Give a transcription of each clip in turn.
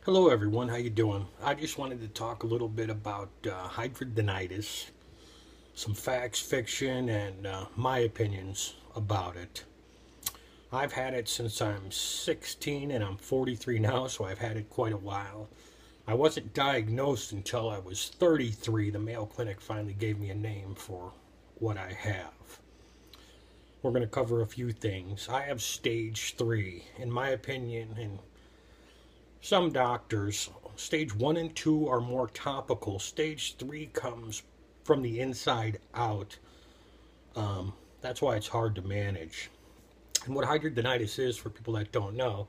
Hello everyone, how you doing? I just wanted to talk a little bit about hidradenitis, some facts, fiction, and my opinions about it. I've had it since I'm 16 and I'm 43 now, so I've had it quite a while. I wasn't diagnosed until I was 33. The Mayo Clinic finally gave me a name for what I have. We're going to cover a few things. I have stage 3. In my opinion, and some doctors, stage 1 and 2 are more topical. Stage 3 comes from the inside out. That's why it's hard to manage. And what hidradenitis is, for people that don't know,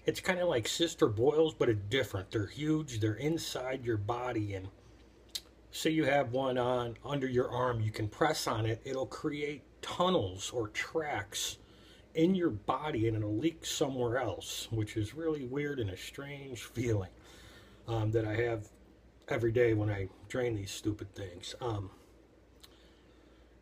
it's kind of like cyst or boils, but it's different. They're huge. They're inside your body. And say you have one on under your arm, you can press on it. It'll create tunnels or tracks in your body, and it'll leak somewhere else, which is really weird and a strange feeling that I have every day when I drain these stupid things. And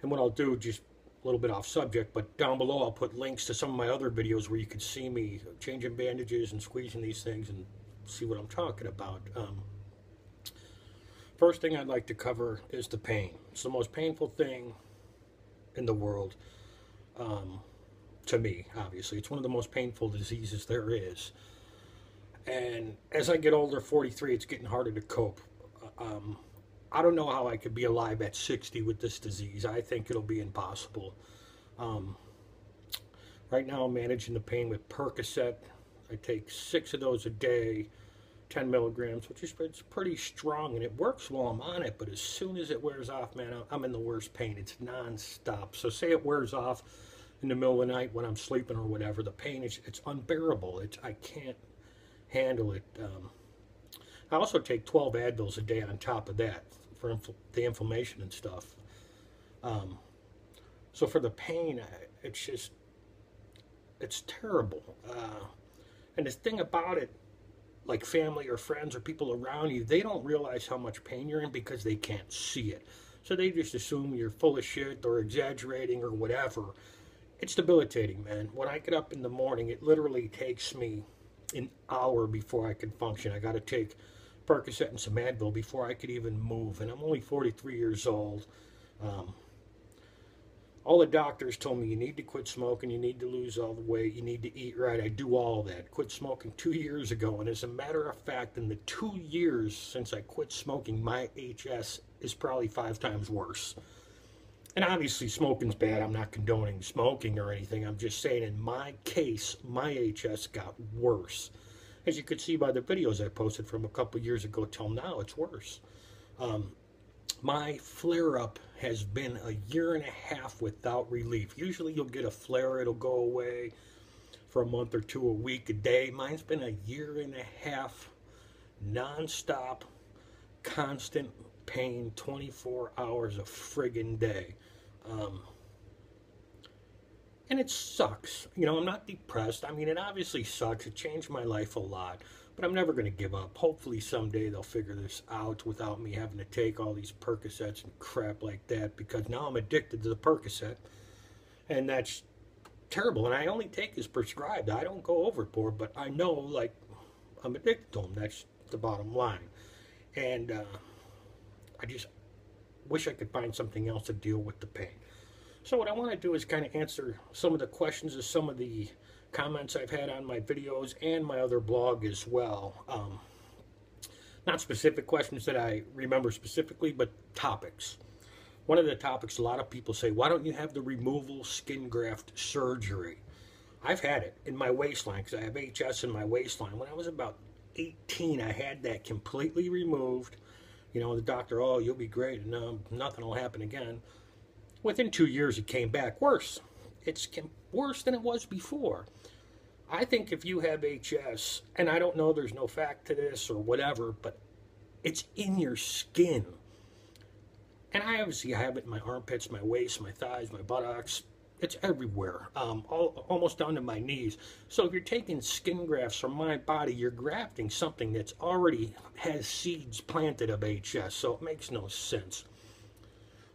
what I'll do, just a little bit off subject, but down below I'll put links to some of my other videos where you can see me changing bandages and squeezing these things and see what I'm talking about. First thing I'd like to cover is the pain. It's the most painful thing in the world. To me, obviously. It's one of the most painful diseases there is. And as I get older, 43, it's getting harder to cope. I don't know how I could be alive at 60 with this disease. I think it'll be impossible. Right now I'm managing the pain with Percocet. I take 6 of those a day, 10 milligrams, which is pretty strong, and it works while I'm on it, but as soon as it wears off, man, I'm in the worst pain. It's non-stop. So say it wears off in the middle of the night when I'm sleeping or whatever, the pain it's unbearable. I can't handle it. I also take 12 Advils a day on top of that for the inflammation and stuff. So for the pain, it's terrible. And the thing about it, like family or friends or people around you, they don't realize how much pain you're in because they can't see it. So they just assume you're full of shit or exaggerating or whatever. It's debilitating, man. When I get up in the morning, it literally takes me an hour before I can function. I got to take Percocet and some Advil before I could even move. And I'm only 43 years old. All the doctors told me you need to quit smoking, you need to lose all the weight, you need to eat right. I do all that. Quit smoking 2 years ago. And as a matter of fact, in the 2 years since I quit smoking, my HS is probably 5 times worse. And obviously smoking's bad. I'm not condoning smoking or anything. I'm just saying in my case, my HS got worse. As you could see by the videos I posted from a couple years ago till now, it's worse. My flare-up has been a year and a half without relief. Usually you'll get a flare, it'll go away for a month or two, a week, a day. Mine's been a year and a half, non-stop, constant pain, 24 hours a friggin' day. And it sucks. You know, I'm not depressed. I mean, it obviously sucks. It changed my life a lot. But I'm never going to give up. Hopefully someday they'll figure this out without me having to take all these Percocets and crap like that. Because now I'm addicted to the Percocet. And that's terrible. And I only take as prescribed. I don't go overboard. But I know, like, I'm addicted to them. That's the bottom line. And I just wish I could find something else to deal with the pain. So what I want to do is kind of answer some of the questions of some of the comments I've had on my videos and my other blog as well. Not specific questions that I remember specifically, but topics. One of the topics a lot of people say, why don't you have the removal skin graft surgery? I've had it in my waistline because I have HS in my waistline. When I was about 18, I had that completely removed. You know, the doctor, oh, you'll be great, and nothing will happen again. Within 2 years, it came back worse. It's worse than it was before. I think if you have HS, and I don't know, there's no fact to this or whatever, but it's in your skin. And I obviously have it in my armpits, my waist, my thighs, my buttocks. It's everywhere, almost down to my knees. So if you're taking skin grafts from my body, you're grafting something that's already has seeds planted of HS, so it makes no sense.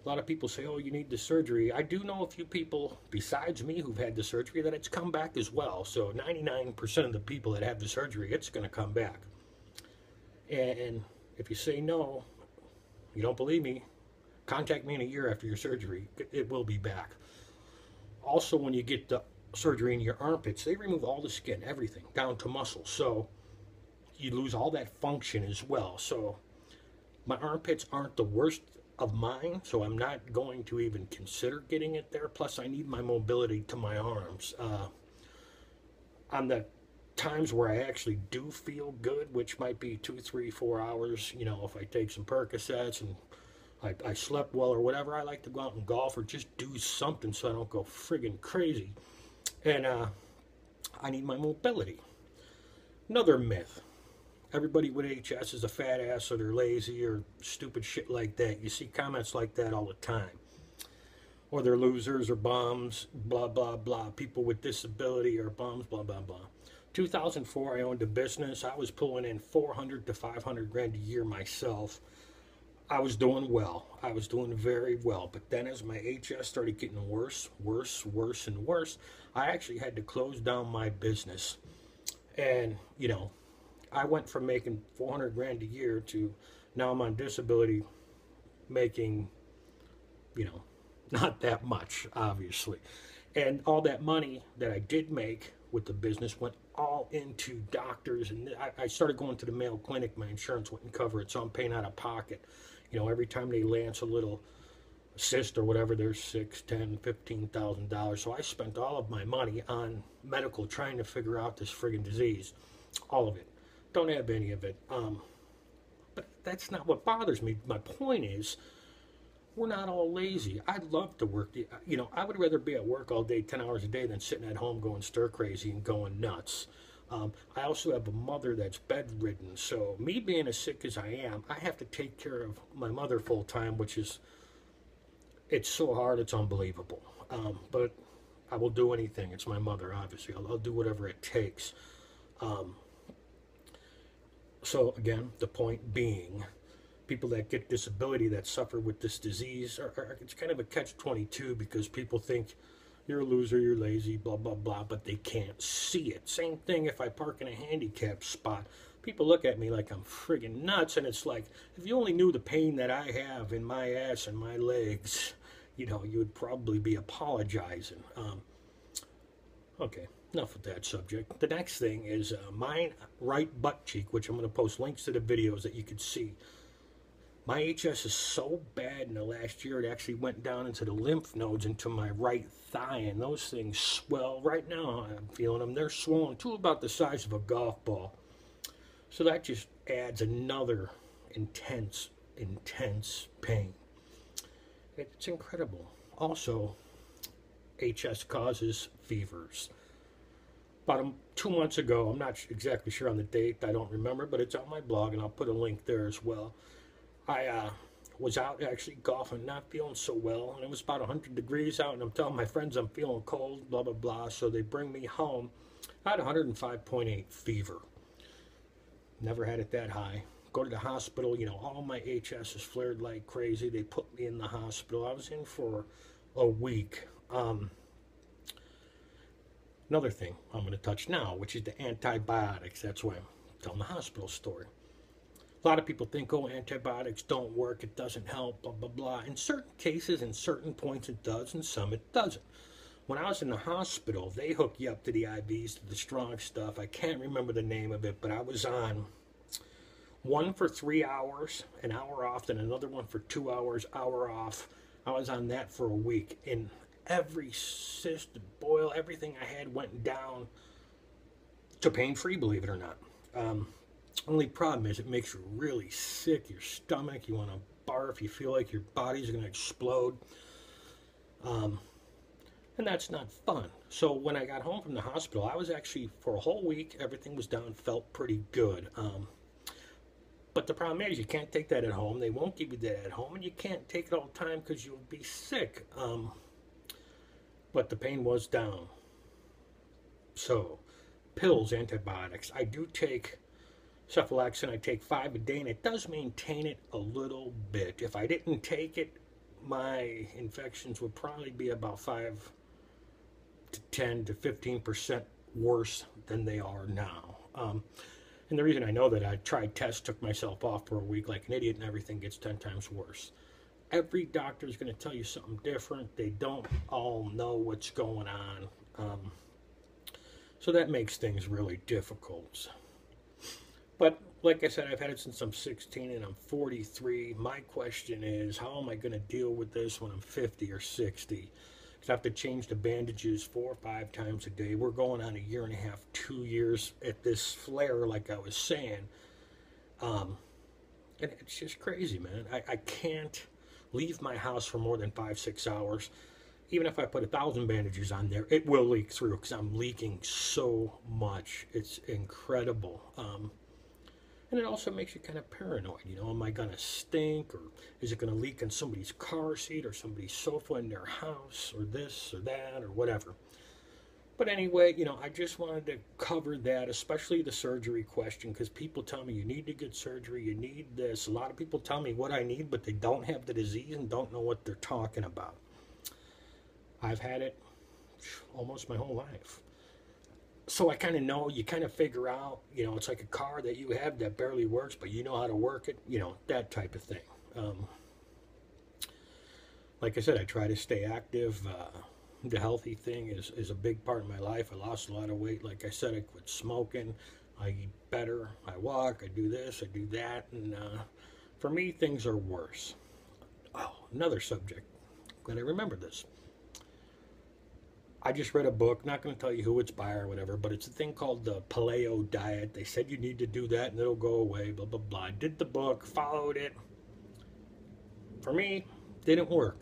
A lot of people say, oh, you need the surgery. I do know a few people besides me who've had the surgery that it's come back as well. So 99% of the people that have the surgery, it's going to come back. And if you say no, you don't believe me, contact me in a year after your surgery. It will be back. Also, when you get the surgery in your armpits, they remove all the skin, everything, down to muscle. So you lose all that function as well. So my armpits aren't the worst of mine, so I'm not going to even consider getting it there. Plus, I need my mobility to my arms. On the times where I actually do feel good, which might be 2, 3, 4 hours, you know, if I take some Percocets and I slept well or whatever, I like to go out and golf or just do something so I don't go friggin' crazy. And I need my mobility. Another myth. Everybody with HS is a fat ass or they're lazy or stupid shit like that. You see comments like that all the time. Or they're losers or bums, blah, blah, blah. People with disability or bums, blah, blah, blah. 2004, I owned a business. I was pulling in 400 to 500 grand a year myself. I was doing well. I was doing very well. But then as my HS started getting worse, and worse, I actually had to close down my business. And, you know, I went from making 400 grand a year to now I'm on disability making, you know, not that much, obviously. And all that money that I did make with the business went all into doctors. And I started going to the Mayo Clinic. My insurance wouldn't cover it, so I'm paying out of pocket. You know, every time they lance a little cyst or whatever, there's $6,000, $10,000, $15,000. So I spent all of my money on medical trying to figure out this friggin' disease. All of it. Don't have any of it. But that's not what bothers me. My point is, we're not all lazy. I'd love to work. You know, I would rather be at work all day, 10 hours a day, than sitting at home going stir crazy and going nuts. I also have a mother that's bedridden. So me being as sick as I am, I have to take care of my mother full time, which is, it's so hard, it's unbelievable. But I will do anything. It's my mother, obviously. I'll do whatever it takes. So again, the point being, people that get disability, that suffer with this disease, it's kind of a catch-22 because people think you're a loser, you're lazy, blah, blah, blah, but they can't see it. Same thing if I park in a handicapped spot. People look at me like I'm friggin' nuts, and it's like, if you only knew the pain that I have in my ass and my legs, you know, you would probably be apologizing. Okay. Enough with that subject. The next thing is my right butt cheek, which I'm going to post links to the videos that you can see. My HS is so bad in the last year, it actually went down into the lymph nodes into my right thigh, and those things swell. Right now, I'm feeling them. They're swollen to about the size of a golf ball. So that just adds another intense pain. It's incredible. Also, HS causes fevers. About 2 months ago, I'm not exactly sure on the date, I don't remember, but it's on my blog, and I'll put a link there as well. I was out actually golfing, not feeling so well, and it was about 100 degrees out, and I'm telling my friends I'm feeling cold, blah, blah, blah, so they bring me home. I had 105.8 fever. Never had it that high. Go to the hospital, you know, all my HS is flared like crazy. They put me in the hospital. I was in for a week. Another thing I'm going to touch now, which is the antibiotics. That's why I'm telling the hospital story. A lot of people think, oh, antibiotics don't work, it doesn't help, blah, blah, blah. In certain cases, in certain points it does, and some it doesn't. When I was in the hospital, they hook you up to the IVs, to the strong stuff. I can't remember the name of it, but I was on one for 3 hours, an hour off, then another one for 2 hours, hour off. I was on that for a week, and every cyst, boil, everything I had went down to pain-free, believe it or not. Only problem is it makes you really sick, your stomach, you want to barf, you feel like your body's going to explode. And that's not fun. So when I got home from the hospital, I was actually, for a whole week, everything was down, felt pretty good. But the problem is you can't take that at home. They won't give you that at home, and you can't take it all the time because you'll be sick. But the pain was down. So, pills, antibiotics. I do take cephalexin. I take 5 a day, and it does maintain it a little bit. If I didn't take it, my infections would probably be about 5 to 10 to 15% worse than they are now. And the reason I know that, I tried tests, took myself off for a week like an idiot, and everything gets 10 times worse. Every doctor is going to tell you something different. They don't all know what's going on. So that makes things really difficult. But like I said, I've had it since I'm 16 and I'm 43. My question is, how am I going to deal with this when I'm 50 or 60? Because I have to change the bandages 4 or 5 times a day. We're going on 1.5 years, 2 years at this flare, like I was saying. And it's just crazy, man. I can't leave my house for more than 5-6 hours. Even if I put 1,000 bandages on there, it will leak through because I'm leaking so much. It's incredible. And it also makes you kind of paranoid. You know, am I going to stink, or is it going to leak in somebody's car seat or somebody's sofa in their house, or this or that or whatever. But anyway, you know, I just wanted to cover that, especially the surgery question, because people tell me you need to get surgery, you need this. A lot of people tell me what I need, but they don't have the disease and don't know what they're talking about. I've had it almost my whole life. So I kind of know, you kind of figure out, you know, it's like a car that you have that barely works, but you know how to work it, you know, that type of thing. Like I said, I try to stay active. The healthy thing is a big part of my life. I lost a lot of weight. Like I said, I quit smoking. I eat better. I walk. I do this. I do that. And for me, things are worse. Oh, another subject. Glad I remembered this. I just read a book. Not going to tell you who it's by or whatever, but it's a thing called the paleo diet. They said you need to do that and it'll go away, blah, blah, blah. I did the book, followed it. For me, didn't work.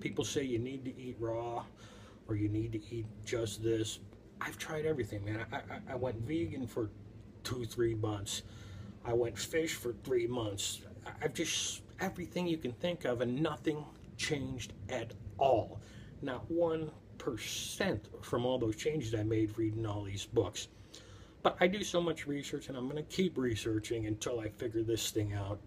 People say you need to eat raw or you need to eat just this. I've tried everything, man. I went vegan for 2-3 months. I went fish for 3 months. I've just, everything you can think of, and nothing changed at all. Not 1% from all those changes I made reading all these books. But I do so much research, and I'm going to keep researching until I figure this thing out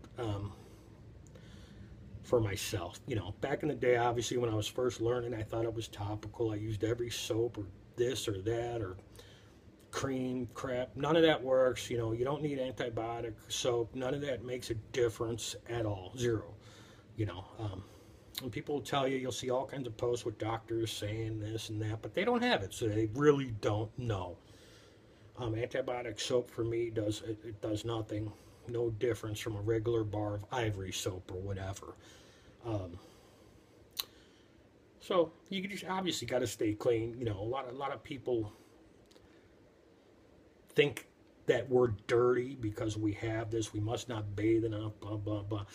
for myself. You know, back in the day, obviously, when I was first learning, I thought it was topical. I used every soap or this or that or cream, crap. None of that works. You know, you don't need antibiotic soap. None of that makes a difference at all. Zero. You know, and people will tell you, you'll see all kinds of posts with doctors saying this and that, but they don't have it, so they really don't know. Antibiotic soap for me does nothing, no difference from a regular bar of Ivory soap or whatever. So you just obviously got to stay clean. You know, a lot of people think that we're dirty because we have this. We must not bathe enough. Blah blah blah.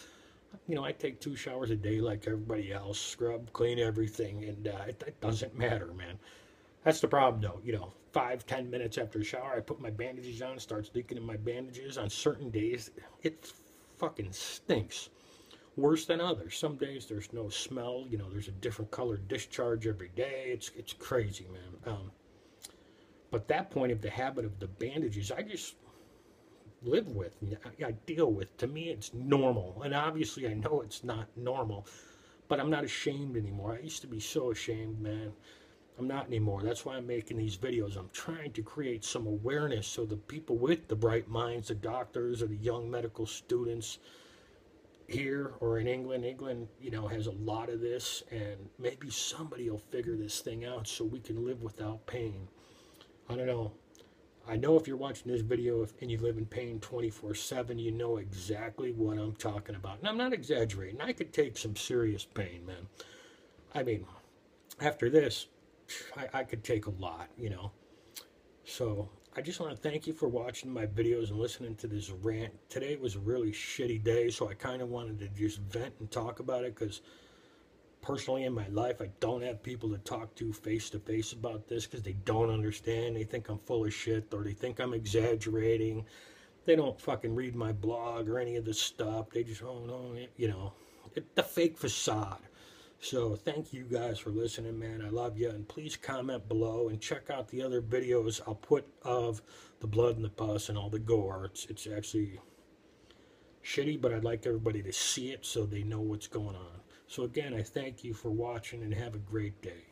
You know, I take 2 showers a day like everybody else, scrub, clean everything, and it doesn't matter, man. That's the problem, though. You know, 5-10 minutes after a shower, I put my bandages on, starts leaking in my bandages. On certain days, it fucking stinks. Worse than others. Some days there's no smell. You know, there's a different colored discharge every day. It's crazy, man. But that point of the habit of the bandages, I just live with, I deal with. To me, it's normal. And obviously, I know it's not normal, but I'm not ashamed anymore. I used to be so ashamed, man. I'm not anymore. That's why I'm making these videos. I'm trying to create some awareness so the people with the bright minds, the doctors or the young medical students here or in England, you know, has a lot of this, and maybe somebody will figure this thing out so we can live without pain. I don't know. I know if you're watching this video and you live in pain 24/7, you know exactly what I'm talking about. And I'm not exaggerating. I could take some serious pain, man. I mean, after this, I could take a lot, you know. So I just want to thank you for watching my videos and listening to this rant. Today was a really shitty day, so I kind of wanted to just vent and talk about it because personally in my life, I don't have people to talk to face-to-face about this because they don't understand. They think I'm full of shit, or they think I'm exaggerating. They don't fucking read my blog or any of this stuff. They just, oh no, you know, the fake facade. So thank you guys for listening, man. I love you. And please comment below and check out the other videos I'll put of the blood and the pus and all the gore. It's actually shitty, but I'd like everybody to see it so they know what's going on. So again, I thank you for watching and have a great day.